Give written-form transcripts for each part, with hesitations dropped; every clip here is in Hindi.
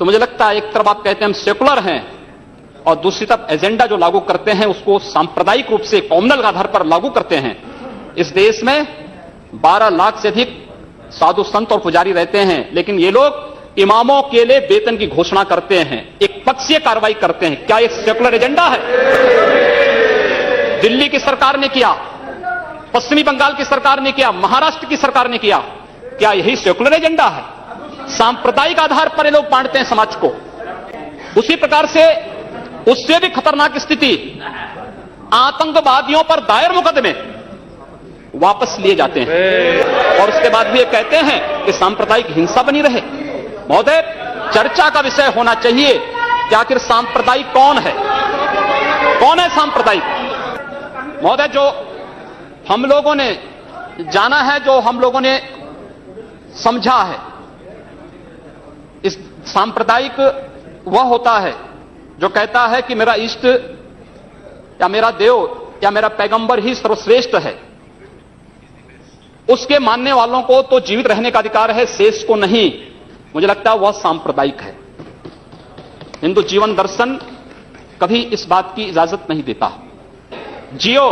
तो मुझे लगता है एक तरफ आप कहते हैं हम सेकुलर हैं और दूसरी तरफ एजेंडा जो लागू करते हैं उसको सांप्रदायिक रूप से कॉम्युनल आधार पर लागू करते हैं। इस देश में 12 लाख से अधिक साधु संत और पुजारी रहते हैं, लेकिन ये लोग इमामों के लिए वेतन की घोषणा करते हैं, एक पक्षीय कार्रवाई करते हैं। क्या एक सेकुलर एजेंडा है? दिल्ली की सरकार ने किया, पश्चिमी बंगाल की सरकार ने किया, महाराष्ट्र की सरकार ने किया। क्या यही सेकुलर एजेंडा है? सांप्रदायिक आधार पर ये लोग बांटते हैं समाज को। उसी प्रकार से उससे भी खतरनाक स्थिति, आतंकवादियों पर दायर मुकदमे वापस लिए जाते हैं और उसके बाद भी ये कहते हैं कि सांप्रदायिक हिंसा बनी रहे। महोदय, चर्चा का विषय होना चाहिए कि आखिर सांप्रदायिक कौन है, कौन है सांप्रदायिक? महोदय, जो हम लोगों ने जाना है, जो हम लोगों ने समझा है, इस सांप्रदायिक वह होता है जो कहता है कि मेरा इष्ट या मेरा देव या मेरा पैगंबर ही सर्वश्रेष्ठ है। उसके मानने वालों को तो जीवित रहने का अधिकार है, शेष को नहीं। मुझे लगता है वह सांप्रदायिक है। हिंदू जीवन दर्शन कभी इस बात की इजाजत नहीं देता। जियो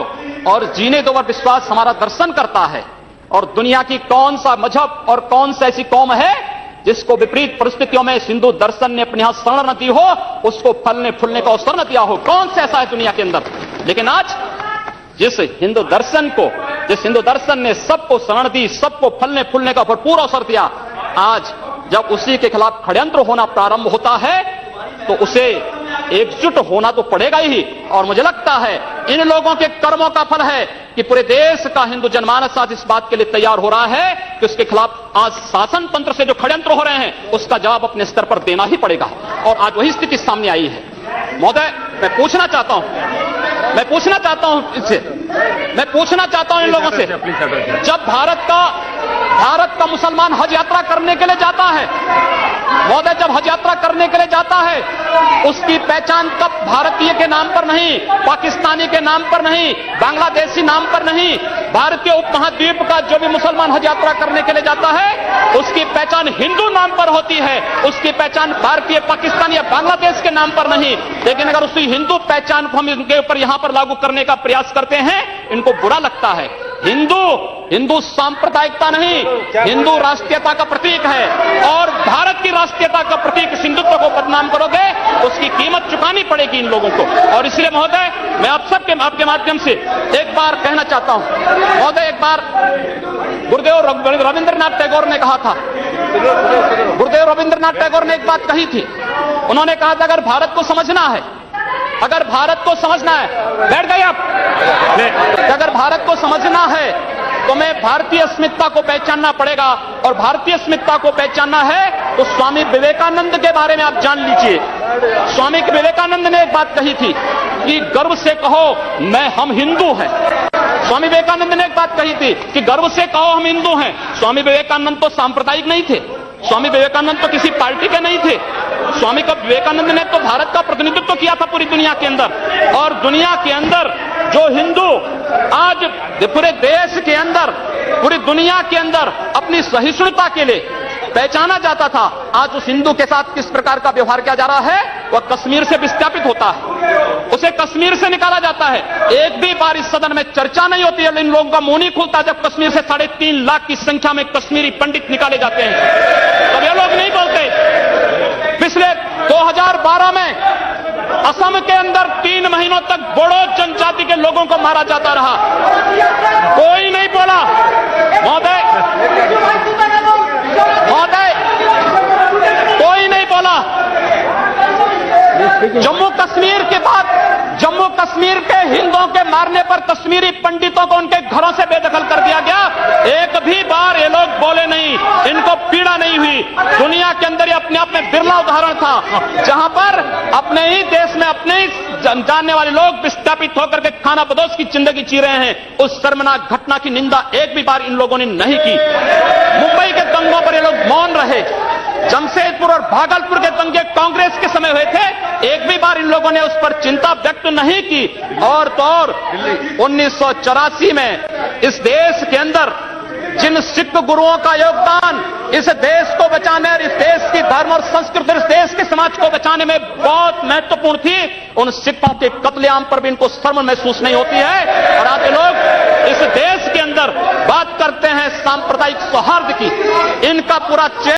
और जीने दो पर विश्वास हमारा दर्शन करता है। और दुनिया की कौन सा मजहब और कौन सा ऐसी कौम है जिसको विपरीत परिस्थितियों में हिंदू दर्शन ने अपने यहां शरण न दी हो, उसको फलने फूलने का अवसर न दिया हो? कौन सा ऐसा है दुनिया के अंदर? लेकिन आज जिस हिंदू दर्शन ने सबको शरण दी, सबको फलने फूलने का भरपूर अवसर दिया, आज जब उसी के खिलाफ षड्यंत्र होना प्रारंभ होता है तो उसे एकजुट होना तो पड़ेगा ही। और मुझे लगता है इन लोगों के कर्मों का फल है कि पूरे देश का हिंदू जनमानस आज इस बात के लिए तैयार हो रहा है कि उसके खिलाफ आज शासन तंत्र से जो षड्यंत्र हो रहे हैं उसका जवाब अपने स्तर पर देना ही पड़ेगा। और आज वही स्थिति सामने आई है। महोदय, मैं पूछना चाहता हूं इन लोगों से, जब भारत का मुसलमान हज यात्रा करने के लिए जाता है, महोदय, जब हज यात्रा करने के लिए जाता है, उसकी पहचान कब भारतीय के नाम पर नहीं, पाकिस्तानी के नाम पर नहीं, बांग्लादेशी नाम पर नहीं, भारतीय उपमहाद्वीप का जो भी मुसलमान हज यात्रा करने के लिए जाता है उसकी पहचान हिंदू नाम पर होती है, उसकी पहचान भारतीय, पाकिस्तानी या बांग्लादेश के नाम पर नहीं। लेकिन अगर उसी हिंदू पहचान को हम इनके ऊपर यहां पर लागू करने का प्रयास करते हैं, इनको बुरा लगता है। हिंदू सांप्रदायिकता नहीं, हिंदू राष्ट्रीयता का प्रतीक है और भारत की राष्ट्रीयता का प्रतीक हिंदुत्व को बदनाम करोगे, उसकी कीमत चुकानी पड़ेगी इन लोगों को। और इसलिए महोदय, मैं आप सबके आपके माध्यम से एक बार कहना चाहता हूं, महोदय, एक बार गुरुदेव रविंद्रनाथ टैगोर ने कहा था, गुरुदेव रविंद्रनाथ टैगोर ने एक बात कही थी। उन्होंने कहा था अगर भारत को समझना है, बैठ गए आप, अगर भारत को समझना है तो मैं भारतीय अस्मिता को पहचानना पड़ेगा। और भारतीय अस्मिता को पहचानना है तो स्वामी विवेकानंद के बारे में आप जान लीजिए। स्वामी विवेकानंद ने एक बात कही थी कि गर्व से कहो हम हिंदू हैं। स्वामी विवेकानंद ने एक बात कही थी कि गर्व से कहो हम हिंदू हैं। स्वामी विवेकानंद तो सांप्रदायिक नहीं थे, स्वामी विवेकानंद तो किसी पार्टी के नहीं थे। स्वामी विवेकानंद ने तो भारत का प्रतिनिधित्व किया था पूरी दुनिया के अंदर। और दुनिया के अंदर जो हिंदू आज पूरे देश के अंदर, पूरी दुनिया के अंदर अपनी सहिष्णुता के लिए पहचाना जाता था, आज उस हिंदू के साथ किस प्रकार का व्यवहार किया जा रहा है, वह कश्मीर से विस्थापित होता है, उसे कश्मीर से निकाला जाता है। एक भी बार इस सदन में चर्चा नहीं होती है, इन लोगों का मुंह नहीं खुलता जब कश्मीर से 3.5 लाख की संख्या में कश्मीरी पंडित निकाले जाते हैं, तब ये लोग नहीं बोलते। पिछले 2012 में असम के अंदर 3 महीनों तक बोडो जनजाति के लोगों को मारा जाता रहा, कोई नहीं बोला। महोदय, कोई नहीं बोला। जम्मू कश्मीर के बाद जम्मू कश्मीर के हिंदुओं के मारने पर कश्मीरी पंडितों को उनके घरों से बेदखल कर दिया गया, एक भी बार ये लोग बोले नहीं, इनको पीड़ा नहीं हुई। दुनिया के अंदर ये अपने आप में बिरला उदाहरण था जहां पर अपने ही देश में अपने ही जानने वाले लोग विस्थापित होकर के खाना बदोश की जिंदगी जी रहे हैं। उस शर्मनाक घटना की निंदा एक भी बार इन लोगों ने नहीं की। मुंबई के दंगों पर ये लोग मौन रहे। जमशेदपुर और भागलपुर के दंगे कांग्रेस के समय हुए थे, एक भी बार इन लोगों ने उस पर चिंता व्यक्त नहीं की। और तो और 1984 में इस देश के अंदर जिन सिख गुरुओं का योगदान इस देश को बचाने और इस देश की की धर्म और संस्कृति इस देश के समाज को बचाने में बहुत महत्वपूर्ण थी, उन सिखों के कत्लेआम पर भी इनको शर्म महसूस नहीं होती है। और आज ये लोग इस देश के अंदर बात करते हैं सांप्रदायिक सौहार्द की, इनका पूरा